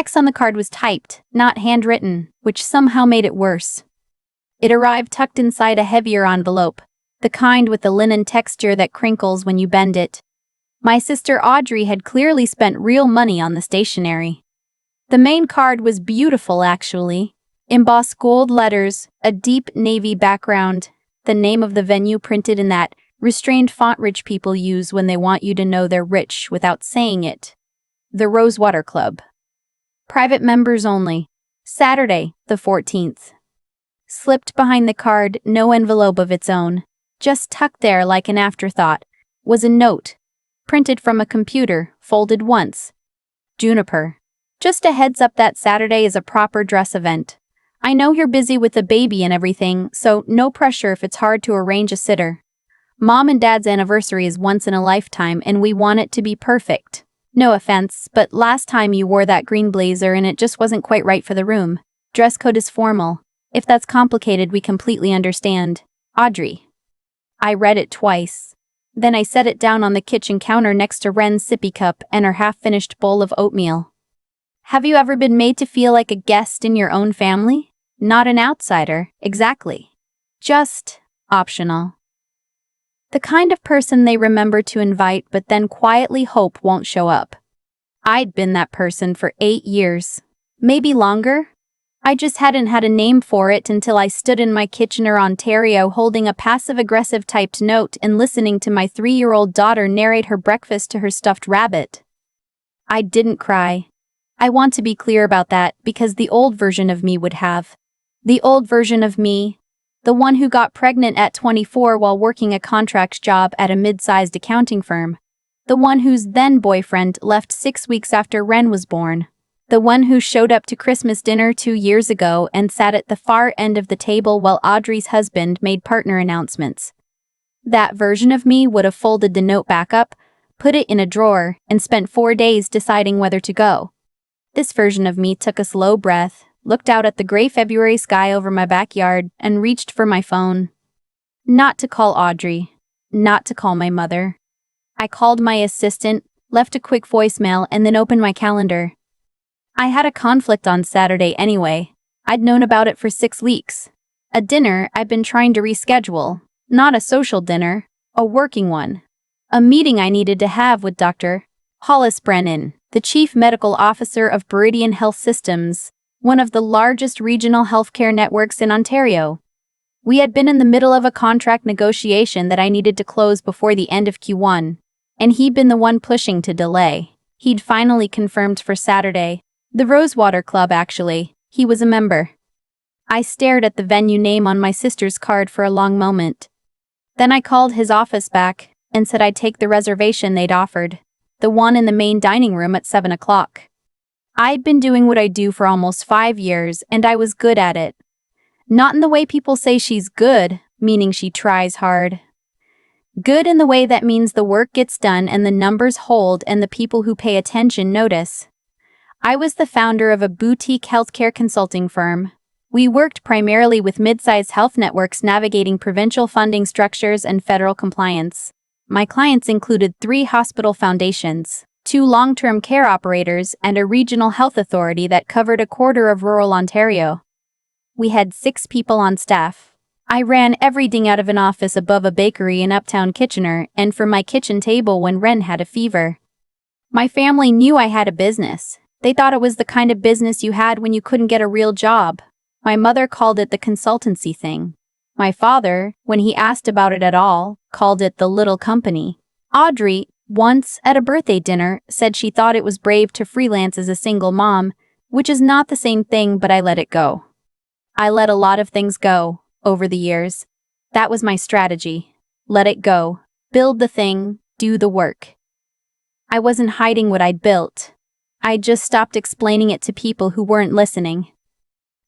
Text on the card was typed, not handwritten, which somehow made it worse. It arrived tucked inside a heavier envelope, the kind with the linen texture that crinkles when you bend it. My sister Audrey had clearly spent real money on the stationery. The main card was beautiful, actually. Embossed gold letters, a deep navy background, the name of the venue printed in that restrained font rich people use when they want you to know they're rich without saying it. The Rosewater Club. Private members only. Saturday, the 14th. Slipped behind the card, no envelope of its own. Just tucked there like an afterthought, was a note. Printed from a computer, folded once. Juniper. Just a heads up that Saturday is a proper dress event. I know you're busy with the baby and everything, so no pressure if it's hard to arrange a sitter. Mom and Dad's anniversary is once in a lifetime and we want it to be perfect. No offense, but last time you wore that green blazer and it just wasn't quite right for the room. Dress code is formal. If that's complicated, we completely understand. Audrey. I read it twice. Then I set it down on the kitchen counter next to Ren's sippy cup and her half-finished bowl of oatmeal. Have you ever been made to feel like a guest in your own family? Not an outsider, exactly. Just optional. The kind of person they remember to invite but then quietly hope won't show up. I'd been that person for 8 years. Maybe longer? I just hadn't had a name for it until I stood in my Kitchener, Ontario holding a passive-aggressive typed note and listening to my 3-year-old daughter narrate her breakfast to her stuffed rabbit. I didn't cry. I want to be clear about that because the old version of me would have. The old version of me, the one who got pregnant at 24 while working a contract job at a mid-sized accounting firm. The one whose then-boyfriend left 6 weeks after Ren was born. The one who showed up to Christmas dinner 2 years ago and sat at the far end of the table while Audrey's husband made partner announcements. That version of me would have folded the note back up, put it in a drawer, and spent 4 days deciding whether to go. This version of me took a slow breath, looked out at the gray February sky over my backyard, and reached for my phone. Not to call Audrey. Not to call my mother. I called my assistant, left a quick voicemail, and then opened my calendar. I had a conflict on Saturday anyway. I'd known about it for 6 weeks. A dinner I'd been trying to reschedule. Not a social dinner, a working one. A meeting I needed to have with Dr. Hollis Brennan, the Chief Medical Officer of Viridian Health Systems, one of the largest regional healthcare networks in Ontario. We had been in the middle of a contract negotiation that I needed to close before the end of Q1, and he'd been the one pushing to delay. He'd finally confirmed for Saturday. The Rosewater Club, actually. He was a member. I stared at the venue name on my sister's card for a long moment. Then I called his office back and said I'd take the reservation they'd offered, the one in the main dining room at 7 o'clock. I'd been doing what I do for almost 5 years, and I was good at it. Not in the way people say she's good, meaning she tries hard. Good in the way that means the work gets done and the numbers hold and the people who pay attention notice. I was the founder of a boutique healthcare consulting firm. We worked primarily with mid-sized health networks navigating provincial funding structures and federal compliance. My clients included 3 hospital foundations, 2 long-term care operators, and a regional health authority that covered a quarter of rural Ontario. We had 6 people on staff. I ran everything out of an office above a bakery in uptown Kitchener and from my kitchen table when Ren had a fever. My family knew I had a business. They thought it was the kind of business you had when you couldn't get a real job. My mother called it the consultancy thing. My father, when he asked about it at all, called it the little company. Audrey, once at a birthday dinner, said she thought it was brave to freelance as a single mom, which is not the same thing, but I let it go. I let a lot of things go over the years. That was my strategy. Let it go. Build the thing, do the work. I wasn't hiding what I'd built. I just stopped explaining it to people who weren't listening.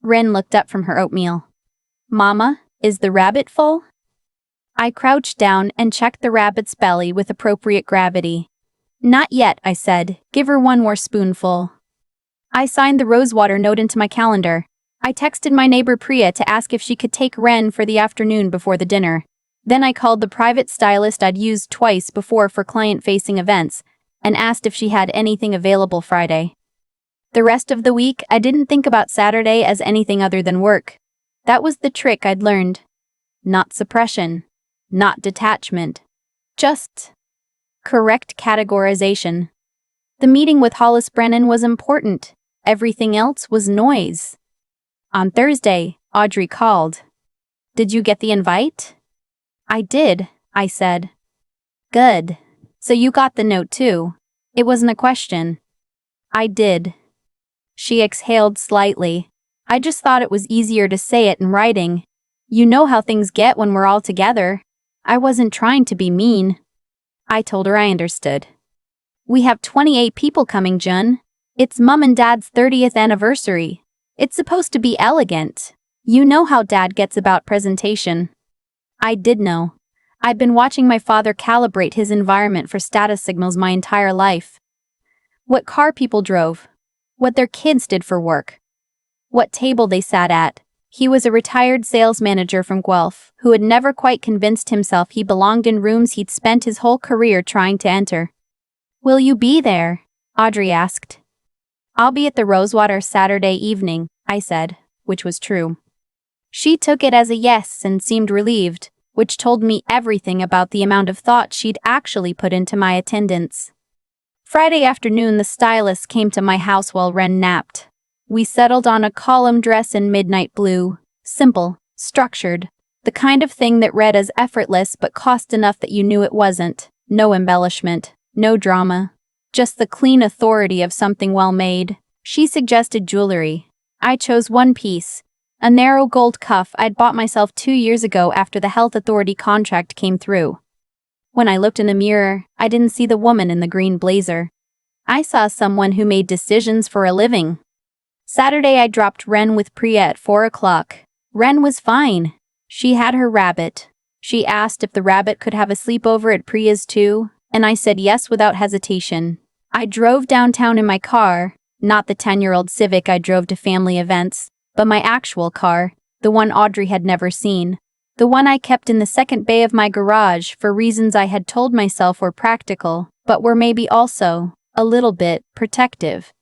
Ren looked up from her oatmeal. Mama, is the rabbit full? I crouched down and checked the rabbit's belly with appropriate gravity. Not yet, I said. Give her one more spoonful. I signed the Rosewater note into my calendar. I texted my neighbor Priya to ask if she could take Ren for the afternoon before the dinner. Then I called the private stylist I'd used twice before for client-facing events and asked if she had anything available Friday. The rest of the week, I didn't think about Saturday as anything other than work. That was the trick I'd learned. Not suppression. Not detachment. Just correct categorization. The meeting with Hollis Brennan was important. Everything else was noise. On Thursday, Audrey called. "Did you get the invite?" "I did," I said. "Good. So you got the note too." It wasn't a question. "I did." She exhaled slightly. "I just thought it was easier to say it in writing. You know how things get when we're all together." I wasn't trying to be mean. I told her I understood. "We have 28 people coming, Jun. It's Mum and Dad's 30th anniversary. It's supposed to be elegant. You know how Dad gets about presentation." I did know. I'd been watching my father calibrate his environment for status signals my entire life. What car people drove. What their kids did for work. What table they sat at. He was a retired sales manager from Guelph who had never quite convinced himself he belonged in rooms he'd spent his whole career trying to enter. "Will you be there?" Audrey asked. "I'll be at the Rosewater Saturday evening," I said, which was true. She took it as a yes and seemed relieved, which told me everything about the amount of thought she'd actually put into my attendance. Friday afternoon, the stylist came to my house while Wren napped. We settled on a column dress in midnight blue, simple, structured, the kind of thing that read as effortless but cost enough that you knew it wasn't. No embellishment, no drama, just the clean authority of something well made. She suggested jewelry. I chose one piece, a narrow gold cuff I'd bought myself 2 years ago after the health authority contract came through. When I looked in the mirror, I didn't see the woman in the green blazer. I saw someone who made decisions for a living. Saturday, I dropped Wren with Priya at 4 o'clock. Wren was fine. She had her rabbit. She asked if the rabbit could have a sleepover at Priya's too, and I said yes without hesitation. I drove downtown in my car, not the 10-year-old Civic I drove to family events, but my actual car, the one Audrey had never seen, the one I kept in the second bay of my garage for reasons I had told myself were practical, but were maybe also, a little bit, protective.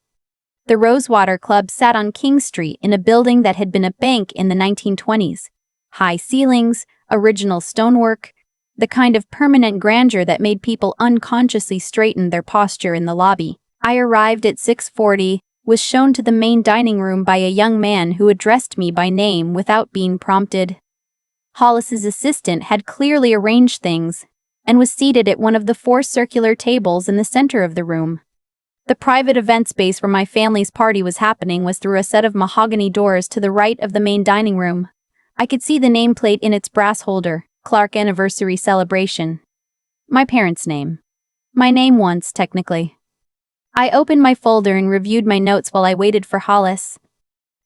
The Rosewater Club sat on King Street in a building that had been a bank in the 1920s. High ceilings, original stonework, the kind of permanent grandeur that made people unconsciously straighten their posture in the lobby. I arrived at 6:40, was shown to the main dining room by a young man who addressed me by name without being prompted. Hollis's assistant had clearly arranged things and was seated at one of the 4 circular tables in the center of the room. The private event space where my family's party was happening was through a set of mahogany doors to the right of the main dining room. I could see the nameplate in its brass holder, Clark Anniversary Celebration. My parents' name. My name once, technically. I opened my folder and reviewed my notes while I waited for Hollis.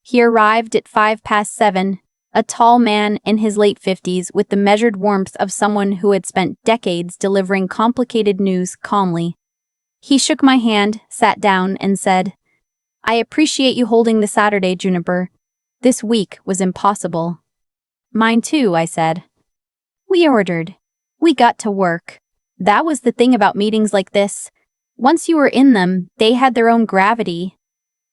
He arrived at 7:05, a tall man in his late 50s with the measured warmth of someone who had spent decades delivering complicated news calmly. He shook my hand, sat down, and said, "I appreciate you holding the Saturday, Juniper. This week was impossible." "Mine too," I said. We ordered. We got to work. That was the thing about meetings like this. Once you were in them, they had their own gravity.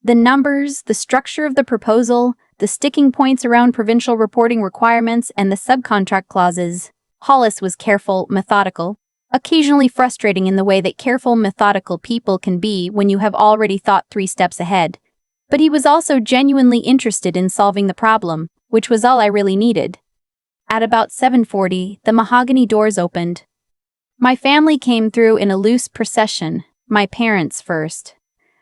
The numbers, the structure of the proposal, the sticking points around provincial reporting requirements, and the subcontract clauses. Hollis was careful, methodical, occasionally frustrating in the way that careful, methodical people can be when you have already thought 3 steps ahead. But he was also genuinely interested in solving the problem, which was all I really needed. At about 7:40, the mahogany doors opened. My family came through in a loose procession, my parents first.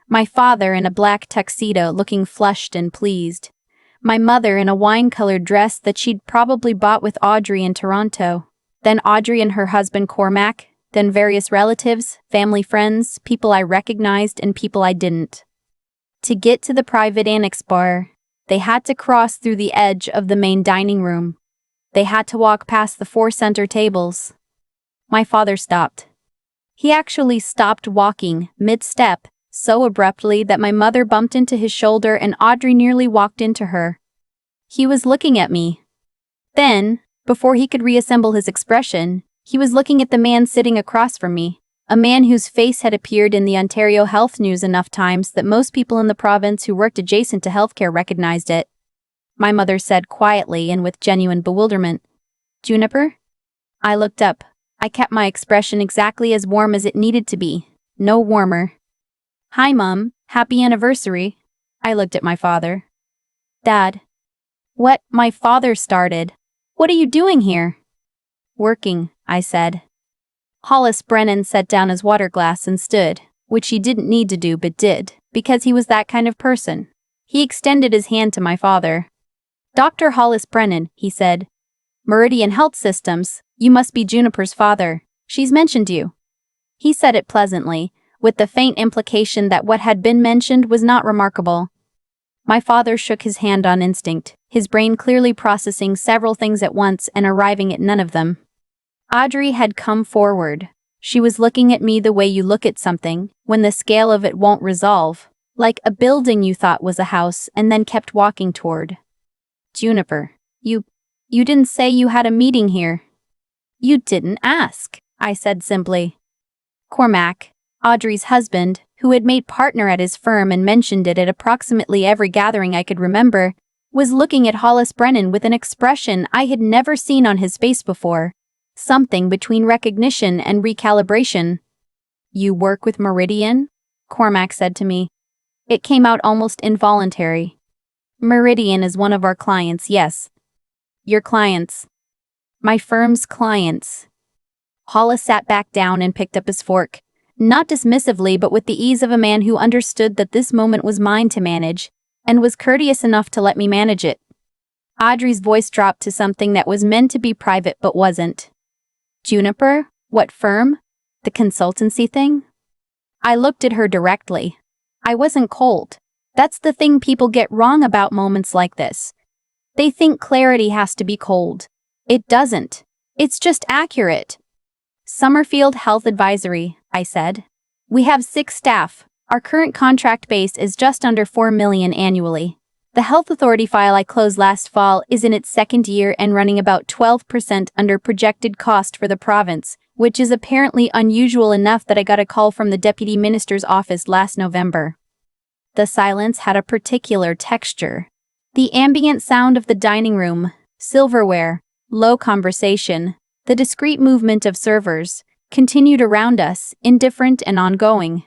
My father in a black tuxedo looking flushed and pleased. My mother in a wine-colored dress that she'd probably bought with Audrey in Toronto. Then Audrey and her husband Cormac, then various relatives, family friends, people I recognized and people I didn't. To get to the private annex bar, they had to cross through the edge of the main dining room. They had to walk past the 4 center tables. My father stopped. He actually stopped walking, mid-step, so abruptly that my mother bumped into his shoulder and Audrey nearly walked into her. He was looking at me. Then, before he could reassemble his expression, he was looking at the man sitting across from me, a man whose face had appeared in the Ontario Health News enough times that most people in the province who worked adjacent to healthcare recognized it. My mother said quietly and with genuine bewilderment, "Juniper?" I looked up. I kept my expression exactly as warm as it needed to be, no warmer. "Hi, Mum. Happy anniversary." I looked at my father. "Dad." "What?" My father started. "What are you doing here?" "Working," I said. Hollis Brennan set down his water glass and stood, which he didn't need to do but did, because he was that kind of person. He extended his hand to my father. "Dr. Hollis Brennan," he said. "Meridian Health Systems, you must be Juniper's father. She's mentioned you." He said it pleasantly, with the faint implication that what had been mentioned was not remarkable. My father shook his hand on instinct, his brain clearly processing several things at once and arriving at none of them. Audrey had come forward. She was looking at me the way you look at something, when the scale of it won't resolve, like a building you thought was a house and then kept walking toward. "Juniper, you didn't say you had a meeting here." "You didn't ask," I said simply. Cormac, Audrey's husband, who had made partner at his firm and mentioned it at approximately every gathering I could remember, was looking at Hollis Brennan with an expression I had never seen on his face before. Something between recognition and recalibration. "You work with Meridian?" Cormac said to me. It came out almost involuntary. "Meridian is one of our clients, yes." "Your clients?" "My firm's clients." Hollis sat back down and picked up his fork, not dismissively but with the ease of a man who understood that this moment was mine to manage, and was courteous enough to let me manage it. Audrey's voice dropped to something that was meant to be private but wasn't. "Juniper? What firm? The consultancy thing?" I looked at her directly. I wasn't cold. That's the thing people get wrong about moments like this. They think clarity has to be cold. It doesn't. It's just accurate. "Summerfield Health Advisory," I said. "We have 6 staff. Our current contract base is just under $4 million annually. The health authority file I closed last fall is in its 2nd year and running about 12% under projected cost for the province, which is apparently unusual enough that I got a call from the Deputy Minister's office last November." The silence had a particular texture. The ambient sound of the dining room, silverware, low conversation, the discreet movement of servers, continued around us, indifferent and ongoing.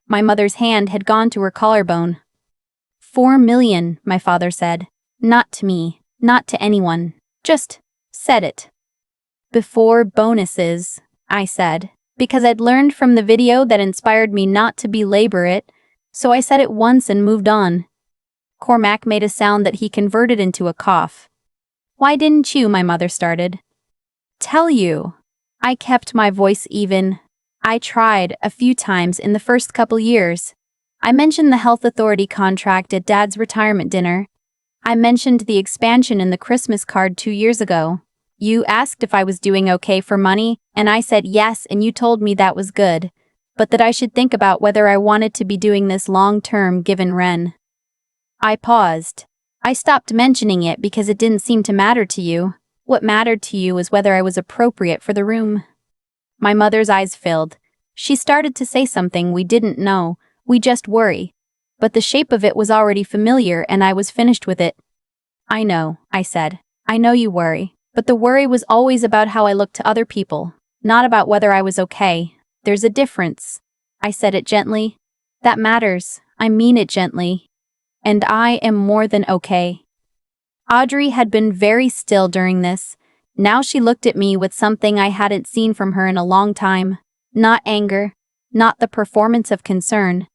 My mother's hand had gone to her collarbone. "4 million, my father said. Not to me, not to anyone. Just said it." "Before bonuses," I said, because I'd learned from the video that inspired me not to belabor it, so I said it once and moved on. Cormac made a sound that he converted into a cough. "Why didn't you?" my mother started. "Tell you." I kept my voice even. "I tried a few times in the first couple years. I mentioned the health authority contract at Dad's retirement dinner. I mentioned the expansion in the Christmas card 2 years ago. You asked if I was doing okay for money, and I said yes, and you told me that was good, but that I should think about whether I wanted to be doing this long-term given Ren." I paused. "I stopped mentioning it because it didn't seem to matter to you. What mattered to you was whether I was appropriate for the room." My mother's eyes filled. She started to say something we didn't know. "We just worry." But the shape of it was already familiar and I was finished with it. "I know," I said. "I know you worry. But the worry was always about how I looked to other people, not about whether I was okay. There's a difference." I said it gently. "That matters. I mean it gently. And I am more than okay." Audrey had been very still during this. Now she looked at me with something I hadn't seen from her in a long time. Not anger, not the performance of concern.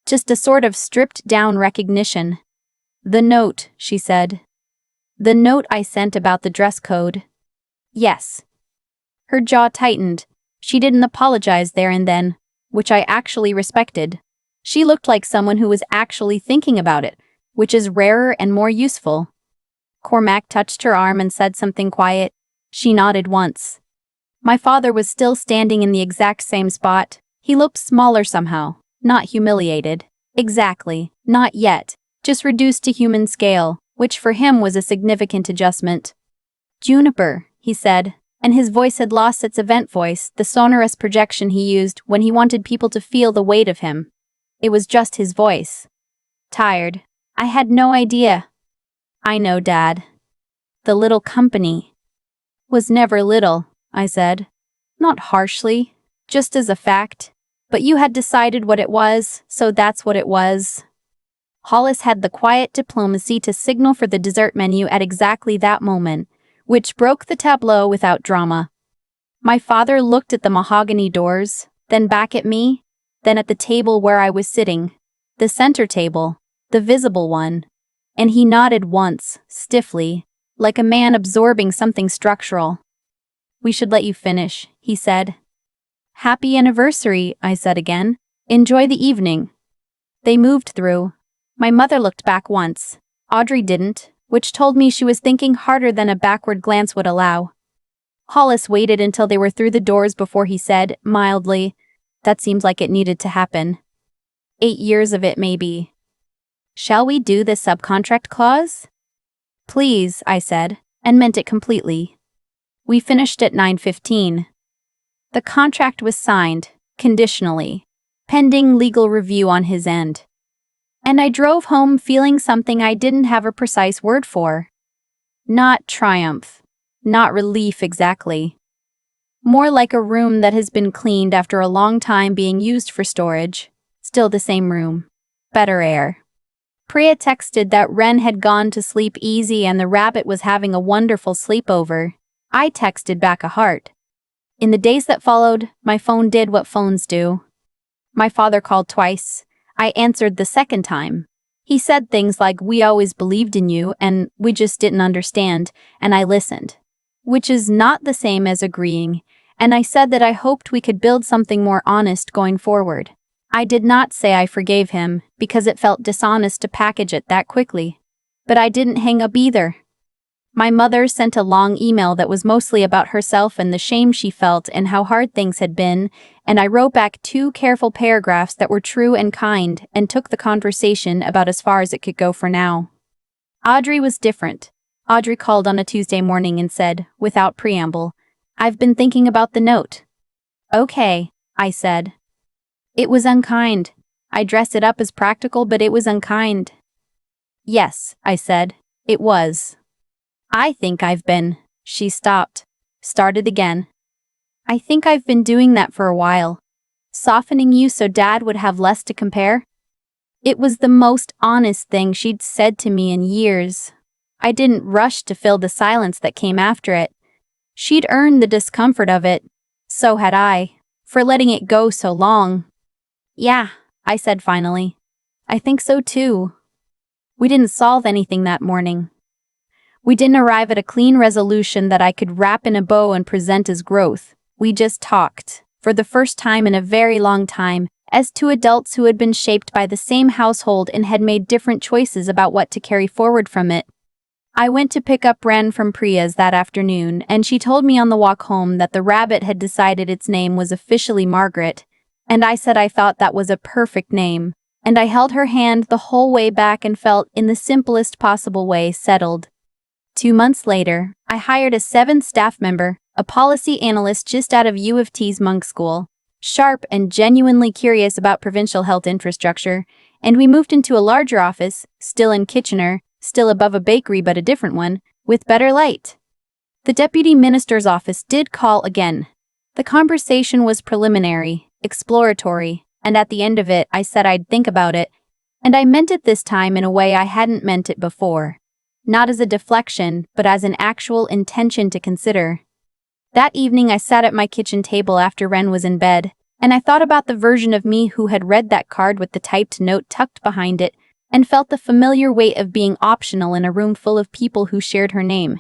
Just a sort of stripped-down recognition. "The note," she said. "The note I sent about the dress code." "Yes." Her jaw tightened. She didn't apologize there and then, which I actually respected. She looked like someone who was actually thinking about it, which is rarer and more useful. Cormac touched her arm and said something quiet. She nodded once. My father was still standing in the exact same spot. He looked smaller somehow. Not humiliated. Exactly. Not yet. Just reduced to human scale, which for him was a significant adjustment. "Juniper," he said, and his voice had lost its event voice, the sonorous projection he used when he wanted people to feel the weight of him. It was just his voice. Tired. I had no idea. I know, Dad. The little company was never little, I said. Not harshly, just as a fact. But you had decided what it was, so that's what it was. Hollis had the quiet diplomacy to signal for the dessert menu at exactly that moment, which broke the tableau without drama. My father looked at the mahogany doors, then back at me, then at the table where I was sitting, the center table, the visible one, and he nodded once, stiffly, like a man absorbing something structural. We should let you finish, he said. Happy anniversary, I said again. Enjoy the evening. They moved through. My mother looked back once. Audrey didn't, which told me she was thinking harder than a backward glance would allow. Hollis waited until they were through the doors before he said, mildly, that seems like it needed to happen. 8 years of it, maybe. Shall we do the subcontract clause? Please, I said, and meant it completely. We finished at 9:15. The contract was signed, conditionally, pending legal review on his end. And I drove home feeling something I didn't have a precise word for. Not triumph. Not relief exactly. More like a room that has been cleaned after a long time being used for storage. Still the same room. Better air. Priya texted that Ren had gone to sleep easy and the rabbit was having a wonderful sleepover. I texted back a heart. In the days that followed, my phone did what phones do. My father called twice. I answered the second time. He said things like, we always believed in you and we just didn't understand, and I listened. Which is not the same as agreeing, and I said that I hoped we could build something more honest going forward. I did not say I forgave him, because it felt dishonest to package it that quickly. But I didn't hang up either. My mother sent a long email that was mostly about herself and the shame she felt and how hard things had been, and I wrote back 2 careful paragraphs that were true and kind and took the conversation about as far as it could go for now. Audrey was different. Audrey called on a Tuesday morning and said, without preamble, I've been thinking about the note. Okay, I said. It was unkind. I dressed it up as practical, but it was unkind. Yes, I said, it was. I think I've been. She stopped. Started again. I think I've been doing that for a while. Softening you so Dad would have less to compare. It was the most honest thing she'd said to me in years. I didn't rush to fill the silence that came after it. She'd earned the discomfort of it. So had I, for letting it go so long. Yeah, I said finally. I think so too. We didn't solve anything that morning. We didn't arrive at a clean resolution that I could wrap in a bow and present as growth. We just talked, for the first time in a very long time, as two adults who had been shaped by the same household and had made different choices about what to carry forward from it. I went to pick up Ren from Priya's that afternoon, and she told me on the walk home that the rabbit had decided its name was officially Margaret, and I said I thought that was a perfect name, and I held her hand the whole way back and felt, in the simplest possible way, settled. 2 months later, I hired a 7th staff member, a policy analyst just out of U of T's Monk School, sharp and genuinely curious about provincial health infrastructure, and we moved into a larger office, still in Kitchener, still above a bakery but a different one, with better light. The deputy minister's office did call again. The conversation was preliminary, exploratory, and at the end of it I said I'd think about it, and I meant it this time in a way I hadn't meant it before. Not as a deflection, but as an actual intention to consider. That evening I sat at my kitchen table after Ren was in bed, and I thought about the version of me who had read that card with the typed note tucked behind it, and felt the familiar weight of being optional in a room full of people who shared her name.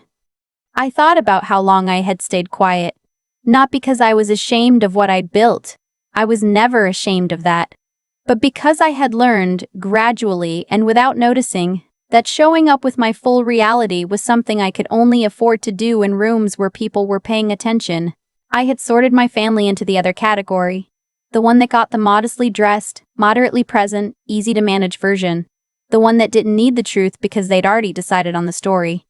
I thought about how long I had stayed quiet. Not because I was ashamed of what I'd built. I was never ashamed of that. But because I had learned, gradually and without noticing, that showing up with my full reality was something I could only afford to do in rooms where people were paying attention. I had sorted my family into the other category, the one that got the modestly dressed, moderately present, easy to manage version, the one that didn't need the truth because they'd already decided on the story.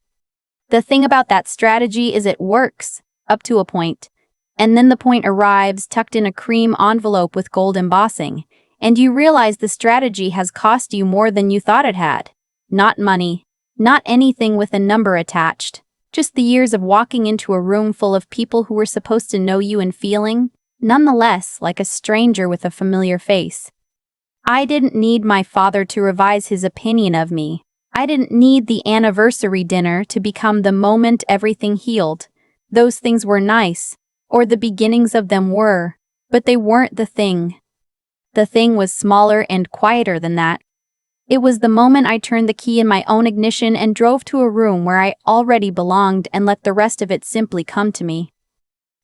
The thing about that strategy is it works. up to a point. And then the point arrives tucked in a cream envelope with gold embossing, and you realize the strategy has cost you more than you thought it had. Not money, not anything with a number attached, just the years of walking into a room full of people who were supposed to know you and feeling, nonetheless, like a stranger with a familiar face. I didn't need my father to revise his opinion of me. I didn't need the anniversary dinner to become the moment everything healed. Those things were nice, or the beginnings of them were, but they weren't the thing. The thing was smaller and quieter than that. It was the moment I turned the key in my own ignition and drove to a room where I already belonged and let the rest of it simply come to me.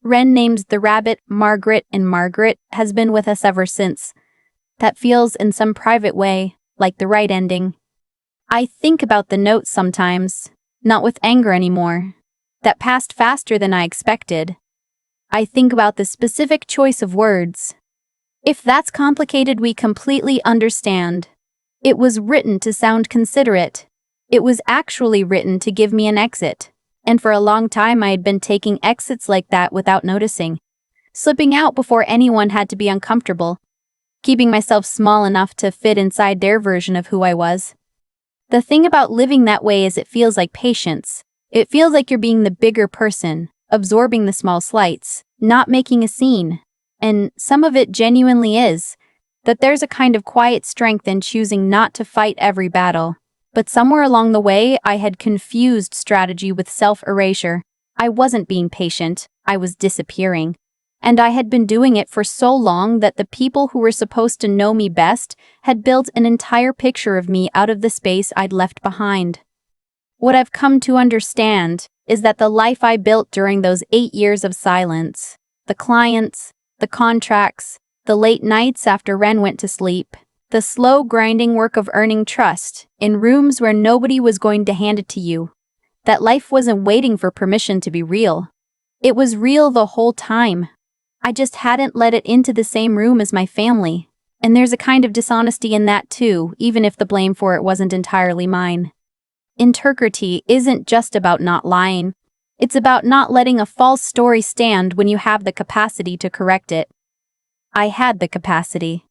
Wren names the rabbit Margaret, and Margaret has been with us ever since. That feels, in some private way, like the right ending. I think about the note sometimes, not with anger anymore. That passed faster than I expected. I think about the specific choice of words. If that's complicated, we completely understand. It was written to sound considerate. It was actually written to give me an exit. And for a long time I had been taking exits like that without noticing. Slipping out before anyone had to be uncomfortable. Keeping myself small enough to fit inside their version of who I was. The thing about living that way is it feels like patience. It feels like you're being the bigger person, absorbing the small slights, not making a scene. And some of it genuinely is. That there's a kind of quiet strength in choosing not to fight every battle. But somewhere along the way, I had confused strategy with self-erasure. I wasn't being patient, I was disappearing. And I had been doing it for so long that the people who were supposed to know me best had built an entire picture of me out of the space I'd left behind. What I've come to understand is that the life I built during those 8 years of silence, the clients, the contracts, the late nights after Wren went to sleep, the slow grinding work of earning trust in rooms where nobody was going to hand it to you, that life wasn't waiting for permission to be real. It was real the whole time. I just hadn't let it into the same room as my family. And there's a kind of dishonesty in that too, even if the blame for it wasn't entirely mine. Integrity isn't just about not lying. It's about not letting a false story stand when you have the capacity to correct it. I had the capacity.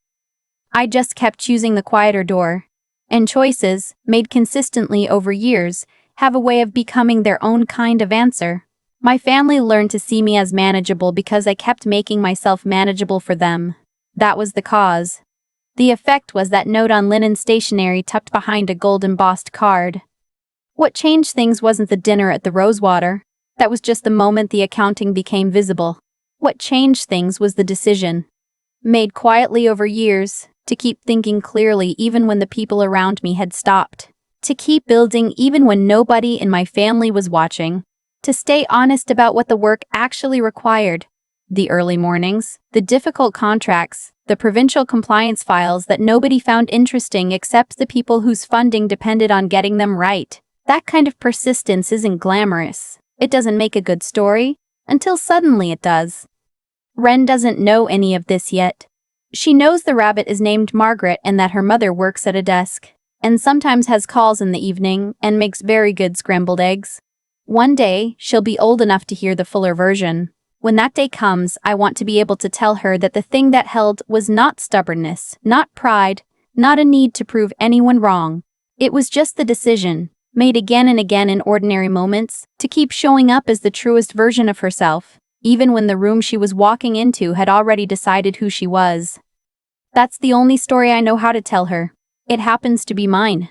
I just kept choosing the quieter door. And choices, made consistently over years, have a way of becoming their own kind of answer. My family learned to see me as manageable because I kept making myself manageable for them. That was the cause. The effect was that note on linen stationery tucked behind a gold-embossed card. What changed things wasn't the dinner at the Rosewater. That was just the moment the accounting became visible. What changed things was the decision, made quietly over years, to keep thinking clearly even when the people around me had stopped. To keep building even when nobody in my family was watching. To stay honest about what the work actually required. The early mornings, the difficult contracts, the provincial compliance files that nobody found interesting except the people whose funding depended on getting them right. That kind of persistence isn't glamorous. It doesn't make a good story, until suddenly it does. Wren doesn't know any of this yet. She knows the rabbit is named Margaret and that her mother works at a desk, and sometimes has calls in the evening and makes very good scrambled eggs. One day, she'll be old enough to hear the fuller version. When that day comes, I want to be able to tell her that the thing that held was not stubbornness, not pride, not a need to prove anyone wrong. It was just the decision, made again and again in ordinary moments, to keep showing up as the truest version of herself, even when the room she was walking into had already decided who she was. That's the only story I know how to tell her. It happens to be mine.